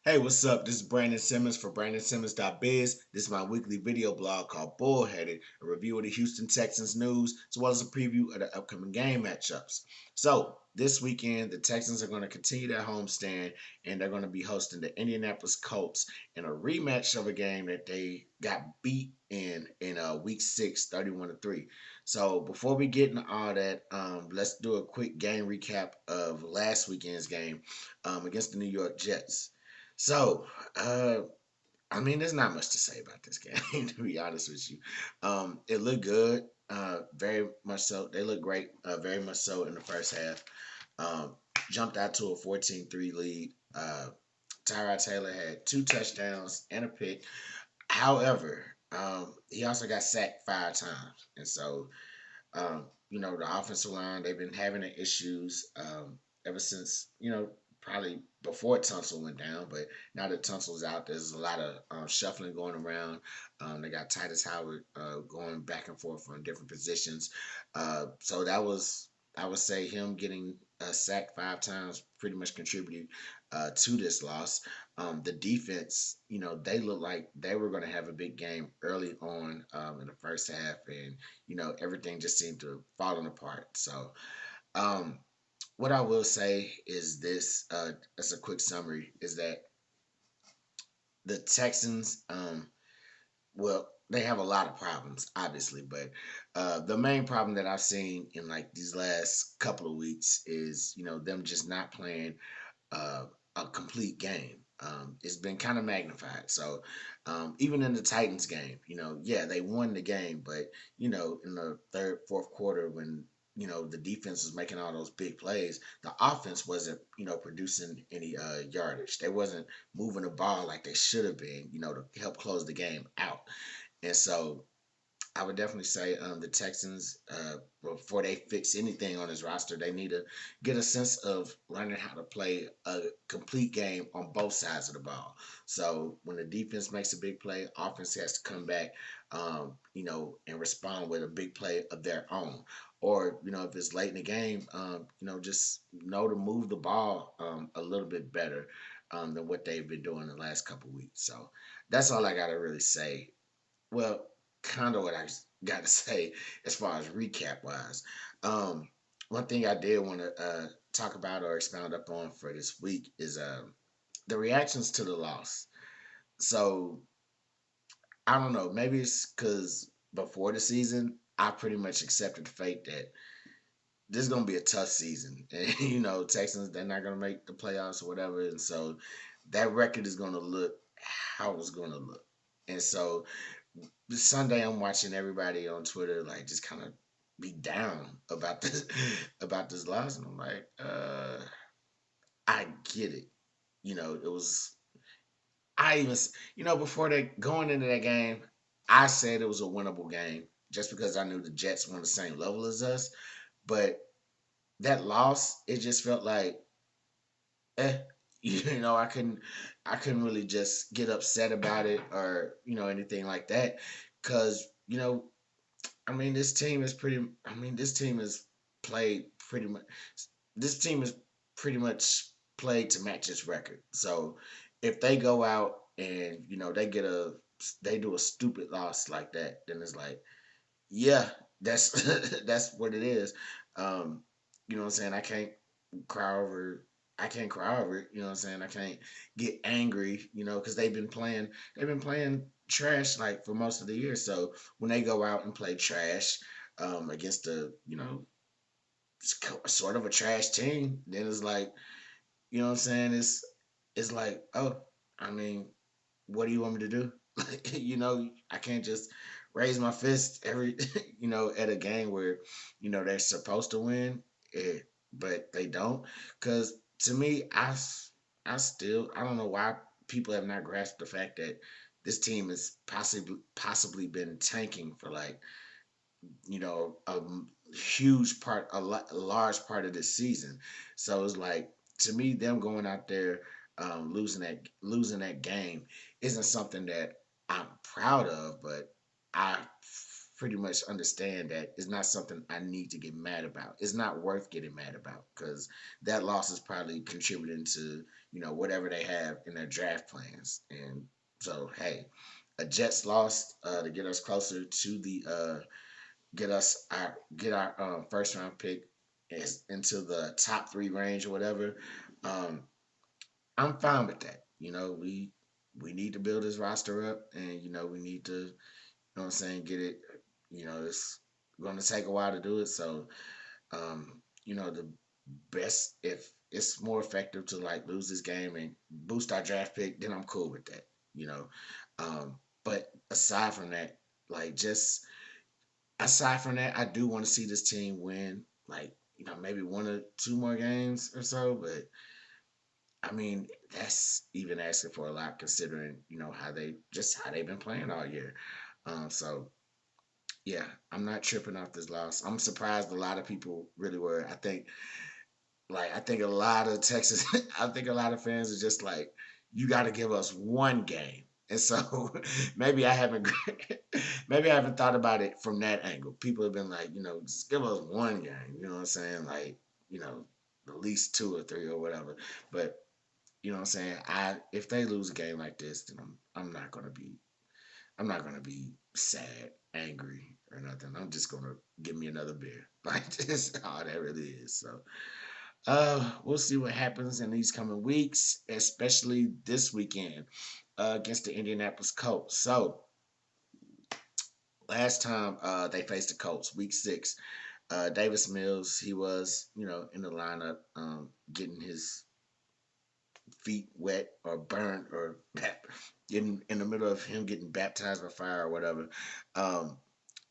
Hey, what's up? This is Brandon Simmons for BrandonSimmons.biz. This is my weekly video blog called Bullheaded, a review of the Houston Texans news, as well as a preview of the upcoming game matchups. So, this weekend, the Texans are going to continue their homestand, and they're going to be hosting the Indianapolis Colts in a rematch of a game that they got beat in week 6, 31-3. So, before we get into all that, let's do a quick game recap of last weekend's game against the New York Jets. So, I mean, there's not much to say about this game, to be honest with you. It looked good, very much so. They looked great, very much so in the first half. Um, Jumped out to a 14-3 lead. Tyrod Taylor had 2 touchdowns and a pick. However, he also got sacked 5 times. And so, the offensive line, they've been having issues ever since, probably before Tunsil went down, but now that Tunsil's out, there's a lot of shuffling going around. They got Titus Howard going back and forth on different positions. So that was, I would say, him getting sacked 5 times pretty much contributed to this loss. The defense, they looked like they were going to have a big game early on in the first half, and everything just seemed to falling apart. So, um, what I will say is this, as a quick summary, is that the Texans, well, they have a lot of problems, obviously, but the main problem that I've seen in like these last couple of weeks is, them just not playing uh, a complete game. It's been kind of magnified. So even in the Titans game, yeah, they won the game, but in the third, fourth quarter when the defense was making all those big plays, the offense wasn't producing any yardage. They wasn't moving the ball like they should have been, to help close the game out. And so I would definitely say the Texans, before they fix anything on his roster, they need to get a sense of learning how to play a complete game on both sides of the ball. So when the defense makes a big play, offense has to come back, and respond with a big play of their own. Or if it's late in the game, just know to move the ball a little bit better than what they've been doing the last couple weeks. So that's all I got to really say. Well, kind of what I got to say as far as recap wise. Um, One thing I did want to talk about or expound up on for this week is the reactions to the loss. So I don't know. Maybe it's because before the season, I pretty much accepted the fate that this is gonna be a tough season, and Texans they're not gonna make the playoffs or whatever, and so that record is gonna look how it's gonna look, and so this Sunday I'm watching everybody on Twitter like just kind of be down about this about this loss, and I'm like, I get it. It was I even before they going into that game, I said it was a winnable game just because I knew the Jets were on the same level as us, but that loss it just felt like eh, I couldn't really just get upset about it or anything like that because I mean, this team is pretty. I mean, this team is played pretty much. This team is pretty much played to match its record. So if they go out and they do a stupid loss like that, then it's like, yeah, that's that's what it is. You know what I'm saying? Cry over. I can't cry over it. You know what I'm saying? I can't get angry. Because they've been playing trash like for most of the year. So when they go out and play trash against sort of a trash team, then it's like, what I'm saying? It's like, oh, I mean, what do you want me to do? I can't just raise my fist every at a game where they're supposed to win, but they don't. Because to me, I don't know why people have not grasped the fact that this team has possibly been tanking for like a huge part, a large part of this season. So it's like to me, them going out there losing that game isn't something that I'm proud of, but I pretty much understand that it's not something I need to get mad about. It's not worth getting mad about because that loss is probably contributing to whatever they have in their draft plans. And so, hey, a Jets loss to get us closer to the get our first round pick into the top three range or whatever. Um, I'm fine with that. We need to build this roster up, and we need to what I'm saying, get it. It's going to take a while to do it. So, the best if it's more effective to like lose this game and boost our draft pick, then I'm cool with that. You know, but aside from that, like just aside from that, I do want to see this team win. Like maybe one or two more games or so, but I mean, that's even asking for a lot considering, how they've been playing all year. So yeah, I'm not tripping off this loss. I'm surprised a lot of people really were. I think a lot of Texas, I think a lot of fans are just like, you got to give us one game. And so maybe I haven't, maybe I haven't thought about it from that angle. People have been like, just give us one game. You know what I'm saying? Like, at least two or three or whatever. But you know what I'm saying? If they lose a game like this, then I'm not gonna be sad, angry, or nothing. I'm just gonna give me another beer. Like that's all that really is. So we'll see what happens in these coming weeks, especially this weekend against the Indianapolis Colts. So last time they faced the Colts, week 6, Davis Mills, he was, in the lineup, getting his feet wet or burnt or in the middle of him getting baptized by fire or whatever. Um,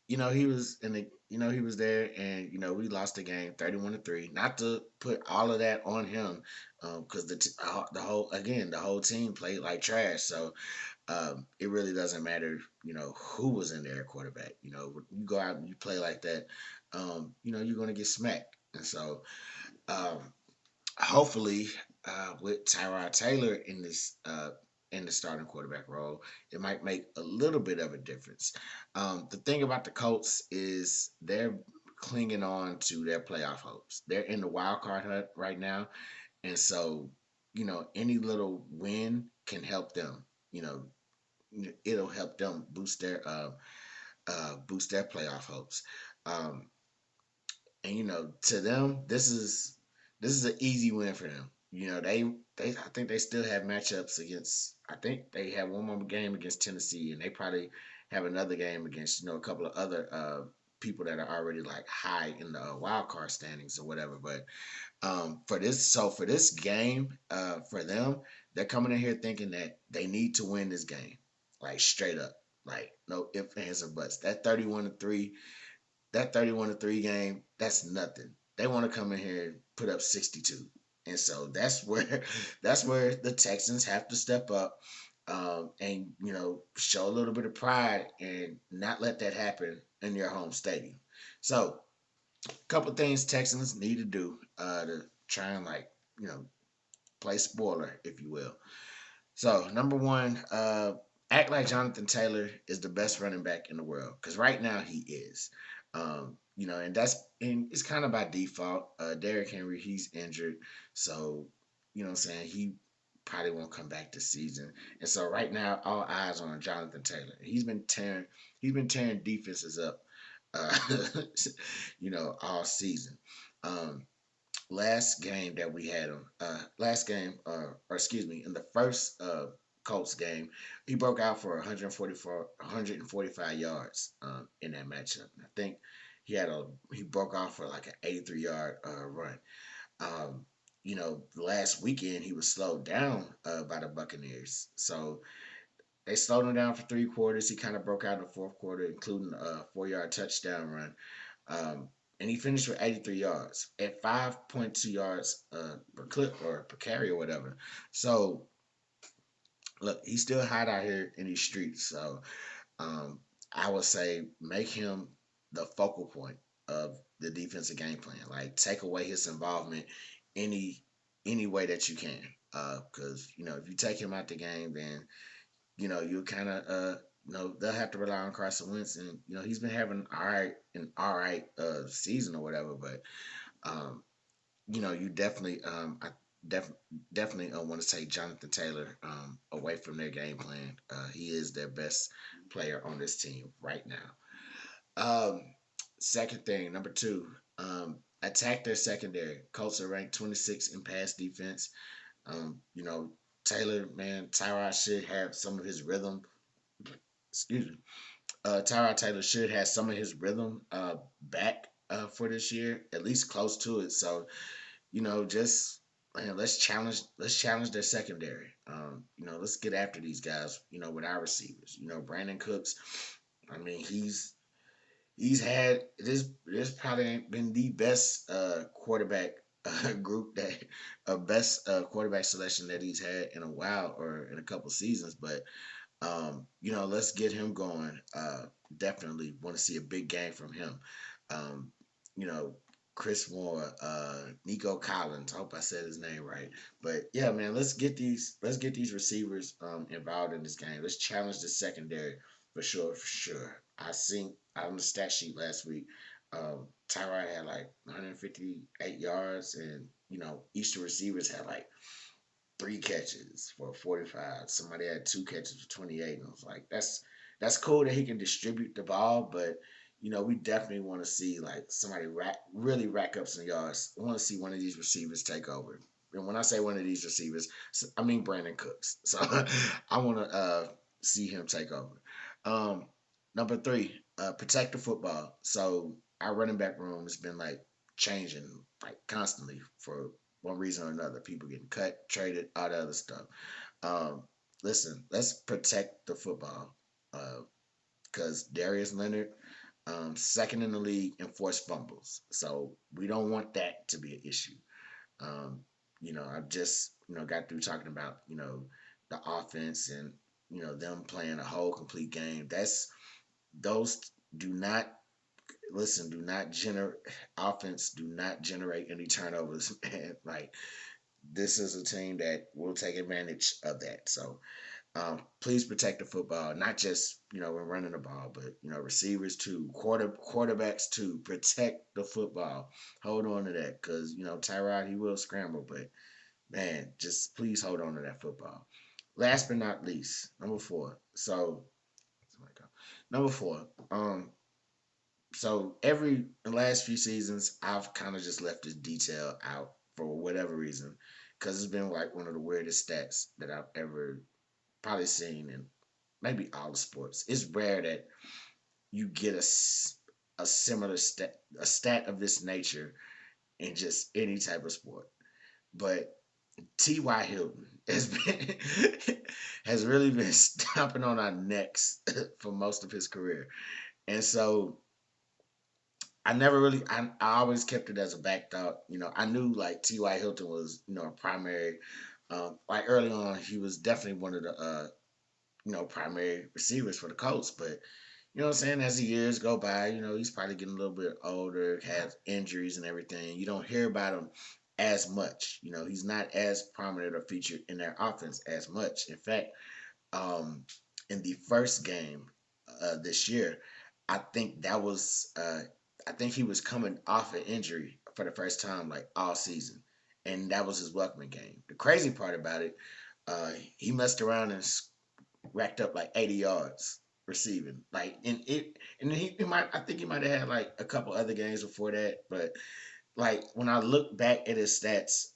he was in the he was there and we lost the game 31-3. Not to put all of that on him because the whole team played like trash. So it really doesn't matter who was in there at quarterback. You go out and you play like that, you're gonna get smacked. And so um, hopefully with Tyrod Taylor in the starting quarterback role, it might make a little bit of a difference. The thing about the Colts is they're clinging on to their playoff hopes. They're in the wild card hunt right now, and so any little win can help them. It'll help them boost their playoff hopes. Um, and to them, this is an easy win for them. They I think they still have matchups against. I think they have one more game against Tennessee, and they probably have another game against a couple of other people that are already like high in the wild card standings or whatever. But for this game, for them, they're coming in here thinking that they need to win this game, like straight up, like no ifs, ands, or buts. That 31-3 game, that's nothing. They want to come in here and put up 62. And so that's where that's where the Texans have to step up and show a little bit of pride and not let that happen in your home stadium. So a couple things Texans need to do to try and play spoiler, if you will. So number one, act like Jonathan Taylor is the best running back in the world because right now he is. And it's kind of by default. Derrick Henry, he's injured, so what I'm saying, he probably won't come back this season. And so right now, all eyes on Jonathan Taylor. He's been tearing defenses up, uh, all season. Um, last game that we had him, last game, or excuse me, in the first Colts game, he broke out for 145 yards in that matchup. I think he broke off for like an 83-yard run. Last weekend he was slowed down by the Buccaneers, so they slowed him down for 3 quarters. He kind of broke out in the fourth quarter, including a 4-yard touchdown run. And he finished with 83 yards at 5.2 yards per clip or per carry or whatever. So, look, he's still hot out here in these streets. So, I would say make him the focal point of the defensive game plan. Like, take away his involvement any any way that you can. Because if you take him out the game, then you kind of they'll have to rely on Carson Wentz, and he's been having an all right season or whatever. But you definitely I def, definitely want to take Jonathan Taylor away from their game plan. He is their best player on this team right now. Um, Second thing, number two, attack their secondary. Colts are ranked 26 in pass defense. You know, Taylor, man, Tyrod should have some of his rhythm. Excuse me. Tyrod Taylor should have some of his rhythm back for this year, at least close to it. So, just man, let's challenge their secondary. Let's get after these guys. With our receivers. Brandon Cooks. I mean, he's had this probably ain't been the best quarterback group that best quarterback selection that he's had in a while or in a couple seasons. But let's get him going. Definitely want to see a big game from him. Um, you know, Chris Moore, Nico Collins. I hope I said his name right. But yeah, man, let's get these receivers involved in this game. Let's challenge the secondary for sure, for sure. I seen on the stat sheet last week. Tyrod had like 158 yards, and each of the receivers had like 3 catches for 45. Somebody had 2 catches for 28. And I was like, that's cool that he can distribute the ball, but we definitely want to see like somebody really rack up some yards. I want to see one of these receivers take over. And when I say one of these receivers, I mean Brandon Cooks. So I want to see him take over. Um, Number three, protect the football. So our running back room has been like changing like constantly for one reason or another. People getting cut, traded, all the other stuff. Um, Listen, let's protect the football because Darius Leonard, second in the league in forced fumbles. So we don't want that to be an issue. Um, I've just got through talking about the offense and them playing a whole complete game. Those do not listen. Do not generate offense. Do not generate any turnovers, man. Like this is a team that will take advantage of that. So please protect the football, not just when running the ball, but receivers too, quarterbacks too. Protect the football. Hold on to that because Tyrod he will scramble, but man, just please hold on to that football. Last but not least, number four. Number four. So in the last few seasons, I've kind of just left this detail out for whatever reason, because it's been like one of the weirdest stats that I've ever probably seen in maybe all the sports. It's rare that you get a similar stat of this nature in just any type of sport. But T.Y. Hilton has been has really been stomping on our necks for most of his career. And so I always kept it as a back thought. I knew like T.Y. Hilton was, a primary like early on he was definitely one of the primary receivers for the Colts. But what I'm saying, as the years go by, he's probably getting a little bit older, has injuries and everything. You don't hear about him as much. He's not as prominent or featured in their offense as much. In fact, um, in the first game this year, I think I think he was coming off an injury for the first time like all season, and that was his welcoming game. The crazy part about it, he messed around and racked up like 80 yards receiving. Like and he might I think he might have had like a couple other games before that, but like when I look back at his stats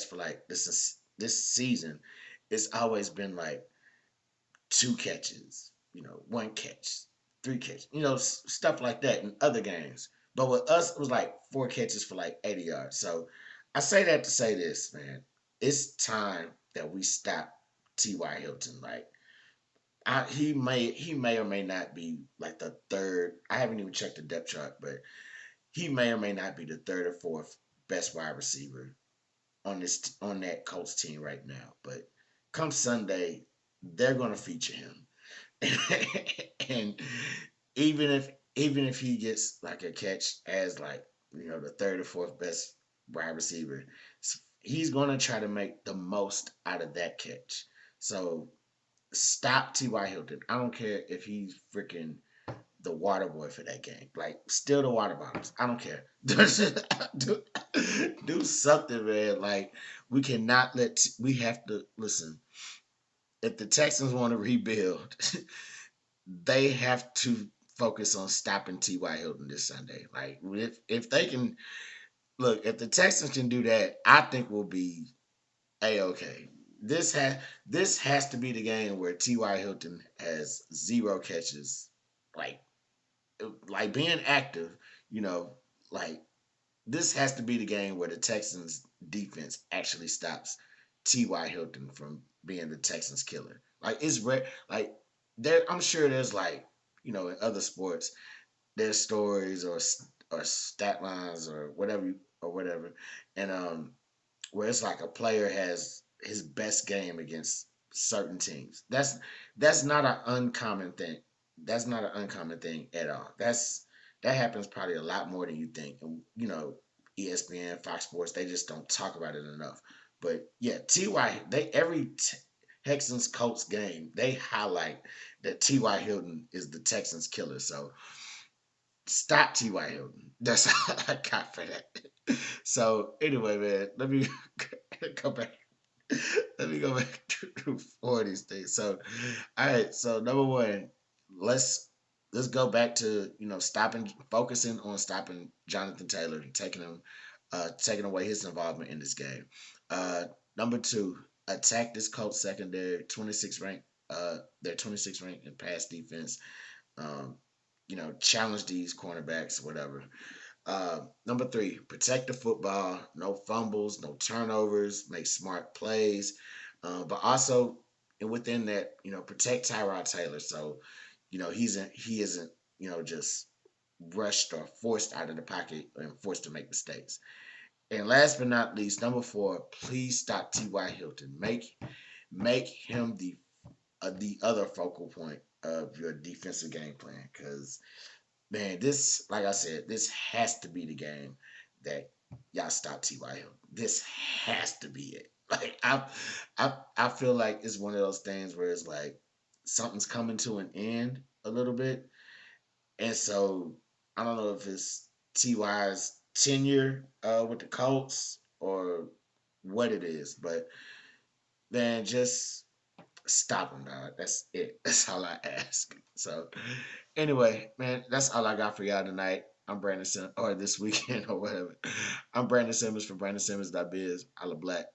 for like this season, it's always been like 2 catches, 1 catch, 3 catches, stuff like that in other games. But with us, it was like 4 catches for like 80 yards. So I say that to say this, man. It's time that we stop T.Y. Hilton. Like he may or may not be like the third. I haven't even checked the depth chart, but he may or may not be the third or fourth best wide receiver on that Colts team right now. But come Sunday, they're gonna feature him. And even if he gets like a catch as like the third or fourth best wide receiver, he's gonna try to make the most out of that catch. So Stop T.Y. Hilton. I don't care if he's freaking the water boy for that game. Like, steal the water bottles. I don't care. do, do something, man. Like, we cannot we have to listen. If the Texans want to rebuild, they have to focus on stopping T.Y. Hilton this Sunday. Like, if they can look, if the Texans can do that, I think we'll be a-okay. This has to be the game where T.Y. Hilton has zero catches, like being active, you know, like this has to be the game where the Texans defense actually stops T.Y. Hilton from being the Texans killer. Like it's like there I'm sure there's like, in other sports there's stories or stat lines or whatever. And where it's like a player has his best game against certain teams. That's not an uncommon thing. That's not an uncommon thing at all. That happens probably a lot more than you think. And ESPN, Fox Sports, they just don't talk about it enough. But yeah, Ty, Texans Colts game, they highlight that Ty Hilton is the Texans killer. So stop Ty Hilton. That's all I got for that. So anyway, man, let me go back. Let me go back to four of these things. So, all right. So number one, let's let's go back to focusing on stopping Jonathan Taylor and taking away his involvement in this game. Uh, Number two, attack this Colts secondary, 26 ranked. They're 26 ranked in pass defense. Um, challenge these cornerbacks, whatever. Number three, protect the football. No fumbles, no turnovers. Make smart plays, but also and within that, protect Tyrod Taylor. So, he isn't just rushed or forced out of the pocket and forced to make mistakes. And last but not least, number four, please stop T.Y. Hilton. Make him the other focal point of your defensive game plan because man, this, like I said, this has to be the game that y'all stop T.Y. Hill. This has to be it. Like I feel like it's one of those things where it's like something's coming to an end a little bit, and so I don't know if it's T.Y.'s tenure with the Colts or what it is, but man, just stop him, dog. That's it. That's all I ask. So, anyway, man, that's all I got for y'all tonight. I'm Brandon Simmons, or this weekend, or whatever. I'm Brandon Simmons from BrandonSimmons.biz. Holla black.